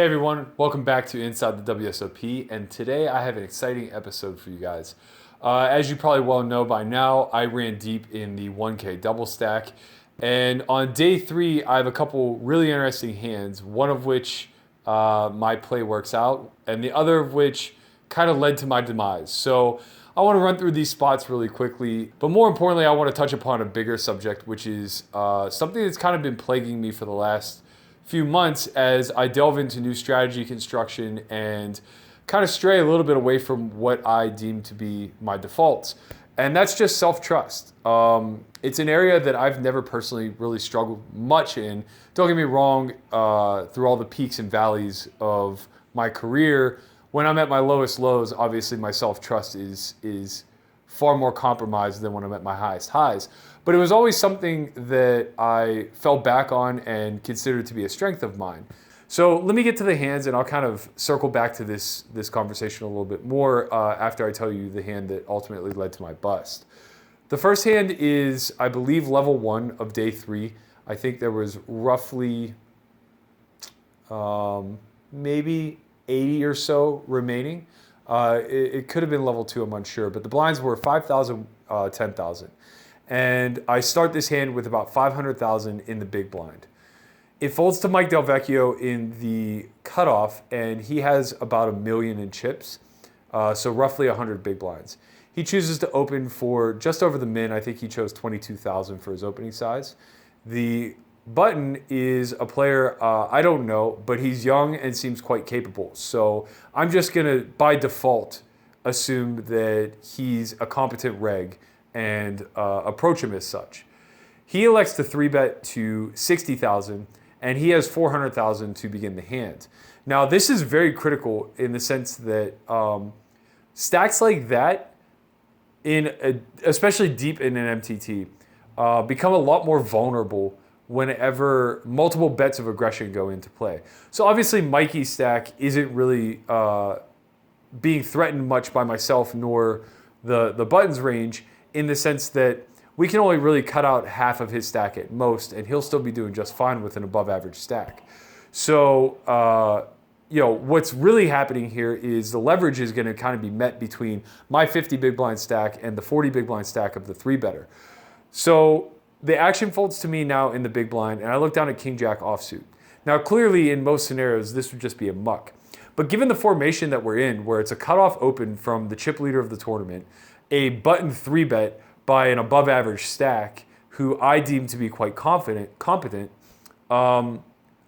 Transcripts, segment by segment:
Hey everyone, welcome back to Inside the WSOP, and today I have an exciting episode for you guys. As you probably well know by now, I ran deep in the 1K double stack, and on day 3 I have a couple really interesting hands, one of which my play works out, and the other of which kind of led to my demise. So I want to run through these spots really quickly, but more importantly I want to touch upon a bigger subject, which is something that's kind of been plaguing me for the last few months as I delve into new strategy construction and kind of stray a little bit away from what I deem to be my defaults. And that's just self-trust. It's an area that I've never personally really struggled much in. Don't get me wrong, through all the peaks and valleys of my career, when I'm at my lowest lows, obviously my self-trust is far more compromised than when I'm at my highest highs. But it was always something that I fell back on and considered to be a strength of mine. So let me get to the hands, and I'll kind of circle back to this conversation a little bit more after I tell you the hand that ultimately led to my bust. The first hand is, I believe, level 1 of day 3. I think there was roughly maybe 80 or so remaining. It could have been level 2, I'm unsure, but the blinds were 5,000, 10,000. And I start this hand with about 500,000 in the big blind. It folds to Mike Del Vecchio in the cutoff, and he has about 1 million in chips, so roughly 100 big blinds. He chooses to open for just over the min. I think he chose 22,000 for his opening size. The button is a player I don't know, but he's young and seems quite capable. So I'm just gonna, by default, assume that he's a competent reg and approach him as such. He elects to 3-bet to 60,000, and he has 400,000 to begin the hand. Now this is very critical in the sense that stacks like that, especially deep in an MTT, become a lot more vulnerable whenever multiple bets of aggression go into play. So obviously Mikey's stack isn't really being threatened much by myself nor the button's range, in the sense that we can only really cut out half of his stack at most, and he'll still be doing just fine with an above average stack. So, what's really happening here is the leverage is gonna kind of be met between my 50 big blind stack and the 40 big blind stack of the 3-better. So the action folds to me now in the big blind, and I look down at King Jack offsuit. Now clearly in most scenarios, this would just be a muck. But given the formation that we're in, where it's a cutoff open from the chip leader of the tournament, a button 3-bet by an above average stack who I deem to be quite competent, I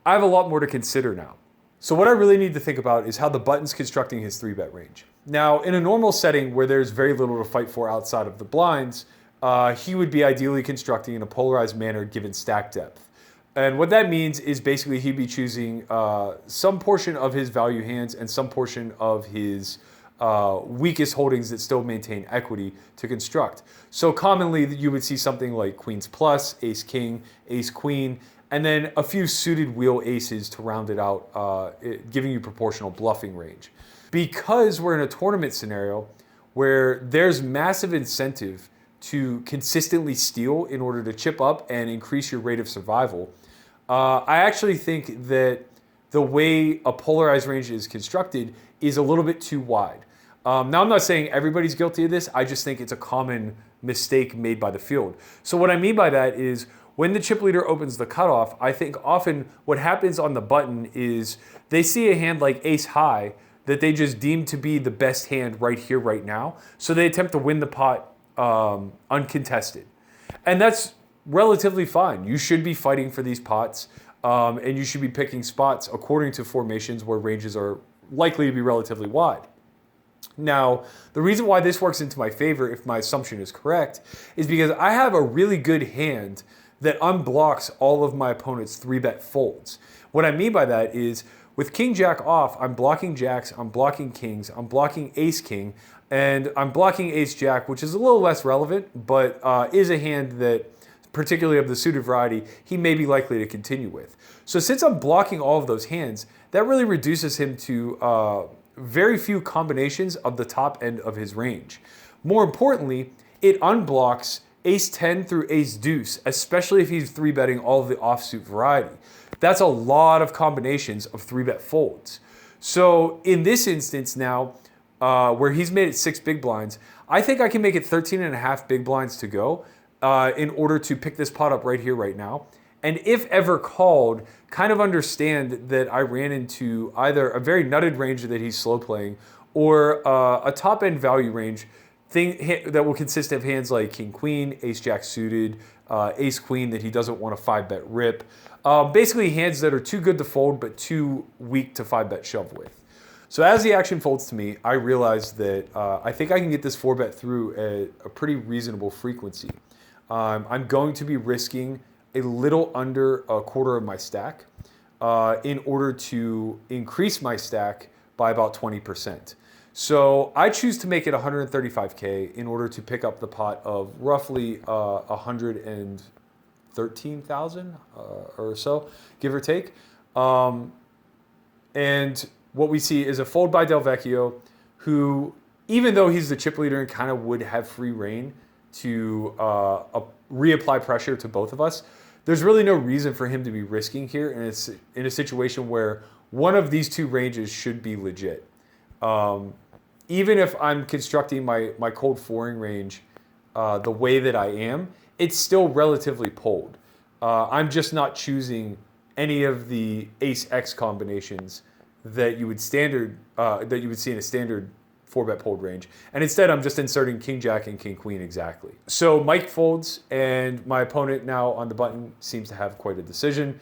have a lot more to consider now. So what I really need to think about is how the button's constructing his 3-bet range. Now, in a normal setting where there's very little to fight for outside of the blinds, he would be ideally constructing in a polarized manner given stack depth. And what that means is basically he'd be choosing some portion of his value hands and some portion of his weakest holdings that still maintain equity to construct. So commonly you would see something like queens plus, ace king, ace queen, and then a few suited wheel aces to round it out, giving you proportional bluffing range. Because we're in a tournament scenario where there's massive incentive to consistently steal in order to chip up and increase your rate of survival, I actually think that the way a polarized range is constructed is a little bit too wide. Now, I'm not saying everybody's guilty of this. I just think it's a common mistake made by the field. So what I mean by that is when the chip leader opens the cutoff, I think often what happens on the button is they see a hand like ace high that they just deem to be the best hand right here, right now. So they attempt to win the pot uncontested. And that's relatively fine. You should be fighting for these pots, and you should be picking spots according to formations where ranges are likely to be relatively wide. Now, the reason why this works into my favor, if my assumption is correct, is because I have a really good hand that unblocks all of my opponent's 3-bet folds. What I mean by that is, with King Jack off, I'm blocking jacks, I'm blocking kings, I'm blocking ace king, and I'm blocking ace jack, which is a little less relevant, but is a hand that, particularly of the suited variety, he may be likely to continue with. So since I'm blocking all of those hands, that really reduces him to very few combinations of the top end of his range. More importantly, it unblocks ace 10 through ace deuce, especially if he's 3-betting all of the offsuit variety. That's a lot of combinations of 3-bet folds. So in this instance now, where he's made it 6 big blinds, I think I can make it 13.5 big blinds to go in order to pick this pot up right here, right now. And if ever called, kind of understand that I ran into either a very nutted range that he's slow playing or a top end value range that will consist of hands like king queen, ace jack suited, ace queen that he doesn't want to 5-bet rip. Basically hands that are too good to fold but too weak to 5-bet shove with. So as the action folds to me, I realized that I think I can get this 4-bet through at a pretty reasonable frequency. I'm going to be risking a little under a quarter of my stack in order to increase my stack by about 20%. So I choose to make it 135K in order to pick up the pot of roughly 113,000 or so, give or take. And what we see is a fold by Del Vecchio, who, even though he's the chip leader and kind of would have free reign to reapply pressure to both of us, there's really no reason for him to be risking here, and it's in a situation where one of these two ranges should be legit. Even if I'm constructing my cold four-ing range the way that I am, it's still relatively pulled. I'm just not choosing any of the ace X combinations that you would see in a standard 4-bet pulled range. And instead, I'm just inserting king jack and king queen exactly. So Mike folds, and my opponent now on the button seems to have quite a decision.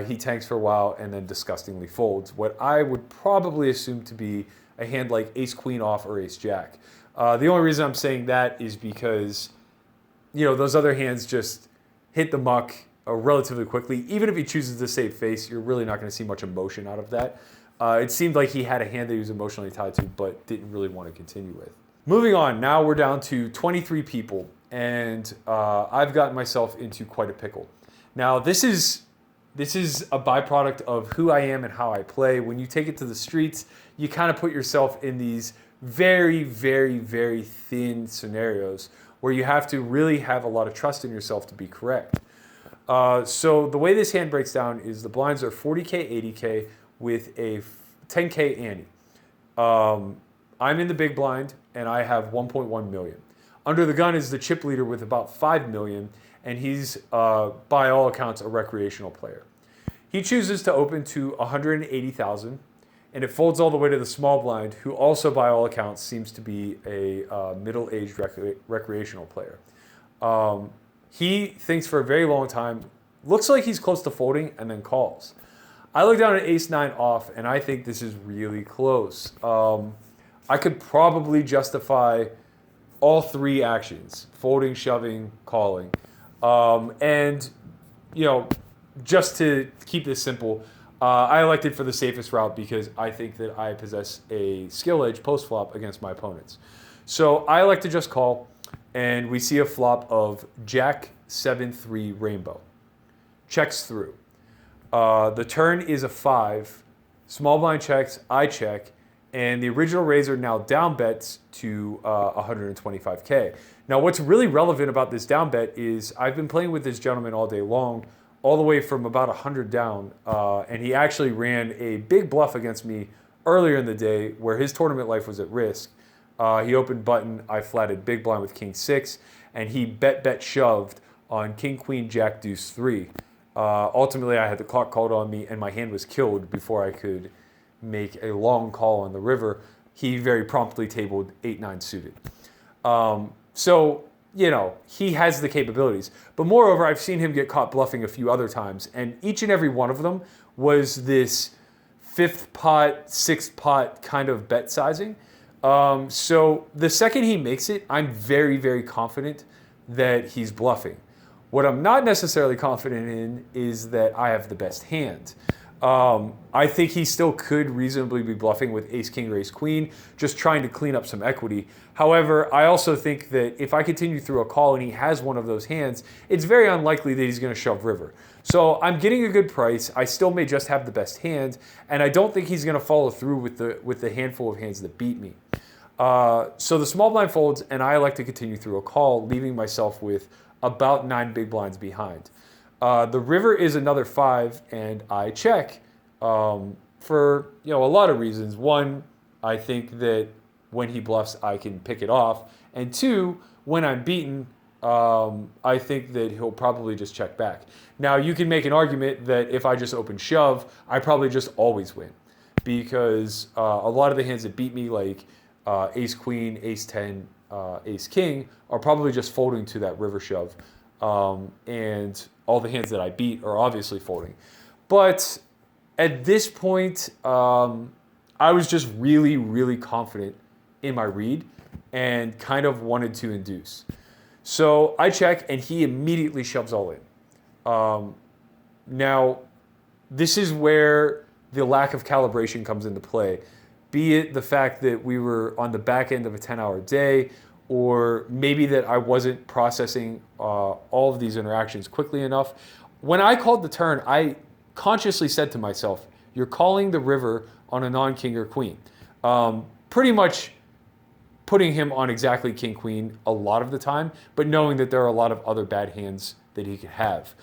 He tanks for a while and then disgustingly folds what I would probably assume to be a hand like ace queen off or ace jack. The only reason I'm saying that is because, those other hands just hit the muck relatively quickly. Even if he chooses to save face, you're really not going to see much emotion out of that. It seemed like he had a hand that he was emotionally tied to, but didn't really want to continue with. Moving on, now we're down to 23 people, and I've gotten myself into quite a pickle. Now, this is a byproduct of who I am and how I play. When you take it to the streets, you kind of put yourself in these very, very, very thin scenarios where you have to really have a lot of trust in yourself to be correct. So the way this hand breaks down is the blinds are 40K, 80K, with a 10K ante. I'm in the big blind and I have 1.1 million. Under the gun is the chip leader with about 5 million, and he's by all accounts a recreational player. He chooses to open to 180,000, and it folds all the way to the small blind, who also by all accounts seems to be a middle-aged recreational player. He thinks for a very long time, looks like he's close to folding, and then calls. I look down at ace-9 off, and I think this is really close. I could probably justify all three actions: folding, shoving, calling. And, just to keep this simple, I elected for the safest route because I think that I possess a skill edge post-flop against my opponents. So I like to just call, and we see a flop of Jack 7-3 rainbow. Checks through. The turn is a 5. Small blind checks, I check, and the original raiser now down bets to 125K. Now, what's really relevant about this down bet is I've been playing with this gentleman all day long, all the way from about 100 down, and he actually ran a big bluff against me earlier in the day where his tournament life was at risk. He opened button, I flatted big blind with king 6, and he bet shoved on king queen jack deuce 3. Ultimately, I had the clock called on me, and my hand was killed before I could make a long call on the river. He very promptly tabled 8-9 suited. So, he has the capabilities. But moreover, I've seen him get caught bluffing a few other times, and each and every one of them was this 5th pot, 6th pot kind of bet sizing. So the second he makes it, I'm very, very confident that he's bluffing. What I'm not necessarily confident in is that I have the best hand. I think he still could reasonably be bluffing with ace-king or ace-queen, just trying to clean up some equity. However, I also think that if I continue through a call and he has one of those hands, it's very unlikely that he's going to shove river. So I'm getting a good price. I still may just have the best hand, and I don't think he's going to follow through with the handful of hands that beat me. So the small blind folds, and I elect to continue through a call, leaving myself with about 9 big blinds behind. The river is another 5, and I check for a lot of reasons. One, I think that when he bluffs, I can pick it off, and two, when I'm beaten, I think that he'll probably just check back. Now, you can make an argument that if I just open shove, I probably just always win, because a lot of the hands that beat me, like ace queen, ace 10, ace king, are probably just folding to that river shove. And all the hands that I beat are obviously folding. But at this point, I was just really, really confident in my read and kind of wanted to induce. So I check, and he immediately shoves all in. Now, this is where the lack of calibration comes into play, be it the fact that we were on the back end of a 10-hour day, or maybe that I wasn't processing all of these interactions quickly enough. When I called the turn, I consciously said to myself, you're calling the river on a non-king or queen. Pretty much putting him on exactly king-queen a lot of the time, but knowing that there are a lot of other bad hands that he could have.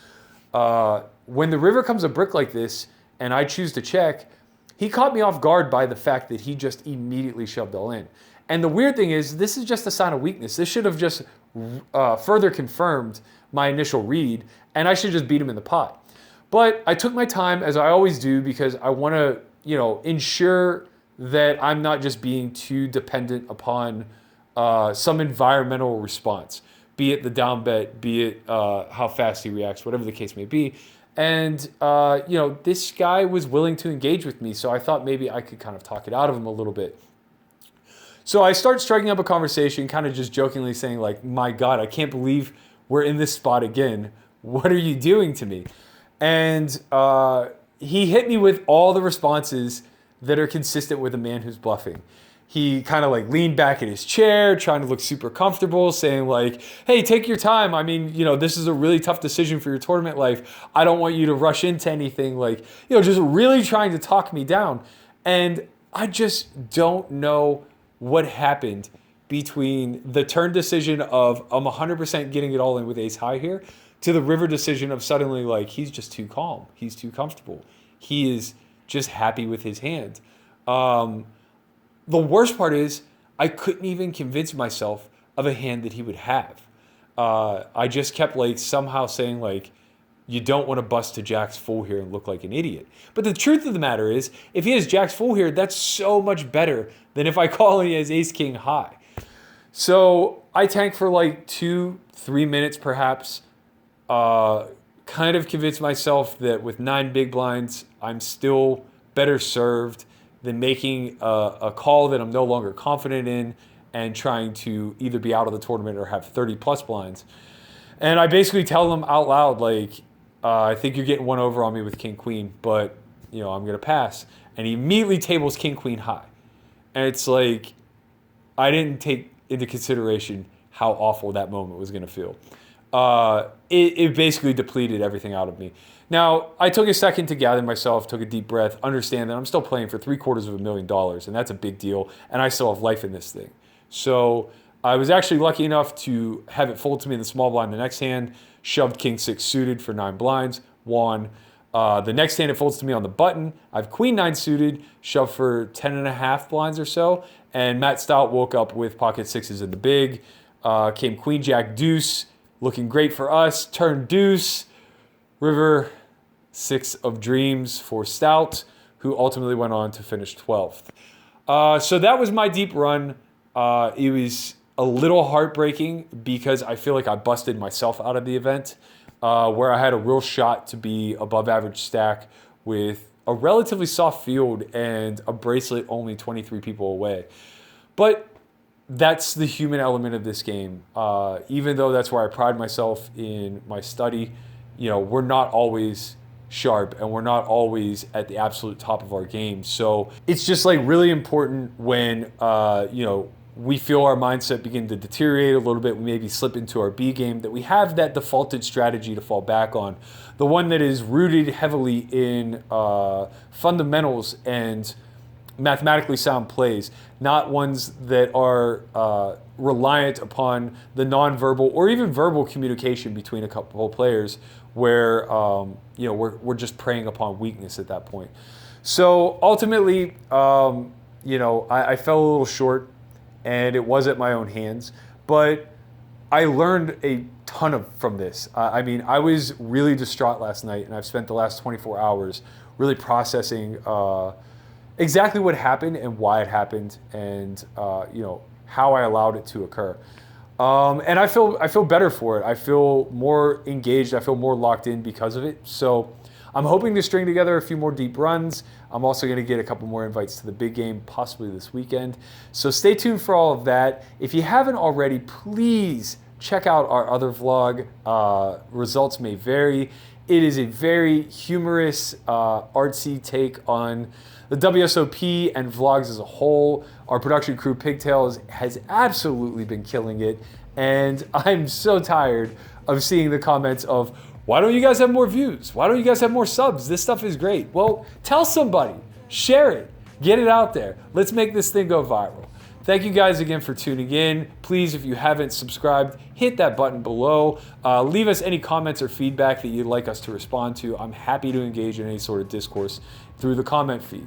When the river comes a brick like this, and I choose to check, he caught me off guard by the fact that he just immediately shoved all in. And the weird thing is, this is just a sign of weakness. This should have just further confirmed my initial read, and I should just beat him in the pot. But I took my time, as I always do, because I want to, ensure that I'm not just being too dependent upon some environmental response, be it the down bet, be it how fast he reacts, whatever the case may be. And, this guy was willing to engage with me, so I thought maybe I could kind of talk it out of him a little bit. So I start striking up a conversation, kind of just jokingly saying, like, my God, I can't believe we're in this spot again. What are you doing to me? And he hit me with all the responses that are consistent with a man who's bluffing. He kind of like leaned back in his chair, trying to look super comfortable, saying like, hey, take your time. I mean, this is a really tough decision for your tournament life. I don't want you to rush into anything. Like, just really trying to talk me down. And I just don't know what happened between the turn decision of I'm 100% getting it all in with ace high here, to the river decision of suddenly like, he's just too calm. He's too comfortable. He is just happy with his hand. The worst part is I couldn't even convince myself of a hand that he would have. I just kept like somehow saying like, you don't want to bust to jacks full here and look like an idiot. But the truth of the matter is, if he has jacks full here, that's so much better than if I call and he has ace king high. So I tank for like 2-3 minutes perhaps, kind of convinced myself that with 9 big blinds, I'm still better served than making a call that I'm no longer confident in and trying to either be out of the tournament or have 30 plus blinds. And I basically tell them out loud, like, I think you're getting one over on me with king queen, but I'm going to pass. And he immediately tables king queen high. And it's like, I didn't take into consideration how awful that moment was going to feel. It basically depleted everything out of me. Now, I took a second to gather myself, took a deep breath, understand that I'm still playing for $750,000, and that's a big deal, and I still have life in this thing. So I was actually lucky enough to have it fold to me in the small blind the next hand, shoved king 6 suited for 9 blinds, won. The next hand it folds to me on the button. I have queen 9 suited, shoved for 10.5 blinds or so, and Matt Stout woke up with pocket 6s in the big. Came queen jack deuce, looking great for us. Turn deuce, river 6 of dreams for Stout, who ultimately went on to finish 12th. So that was my deep run. It was a little heartbreaking because I feel like I busted myself out of the event, where I had a real shot to be above average stack with a relatively soft field and a bracelet only 23 people away. But that's the human element of this game. Even though that's where I pride myself in my study, we're not always sharp and we're not always at the absolute top of our game. So it's just like really important when, we feel our mindset begin to deteriorate a little bit, we maybe slip into our B game, that we have that defaulted strategy to fall back on. The one that is rooted heavily in fundamentals and mathematically sound plays, not ones that are reliant upon the nonverbal or even verbal communication between a couple of players, where we're just preying upon weakness at that point. So ultimately, I fell a little short, and it was at my own hands, but I learned a ton from this. I was really distraught last night, and I've spent the last 24 hours really processing exactly what happened and why it happened, and how I allowed it to occur. And I feel better for it. I feel more engaged. I feel more locked in because of it. So I'm hoping to string together a few more deep runs. I'm also going to get a couple more invites to the big game, possibly this weekend. So stay tuned for all of that. If you haven't already, please check out our other vlog. Results may vary. It is a very humorous, artsy take on the WSOP and vlogs as a whole. Our production crew, Pigtails, has absolutely been killing it. And I'm so tired of seeing the comments of, why don't you guys have more views? Why don't you guys have more subs? This stuff is great. Well, tell somebody, share it, get it out there. Let's make this thing go viral. Thank you guys again for tuning in. Please, if you haven't subscribed, hit that button below. Leave us any comments or feedback that you'd like us to respond to. I'm happy to engage in any sort of discourse through the comment feed.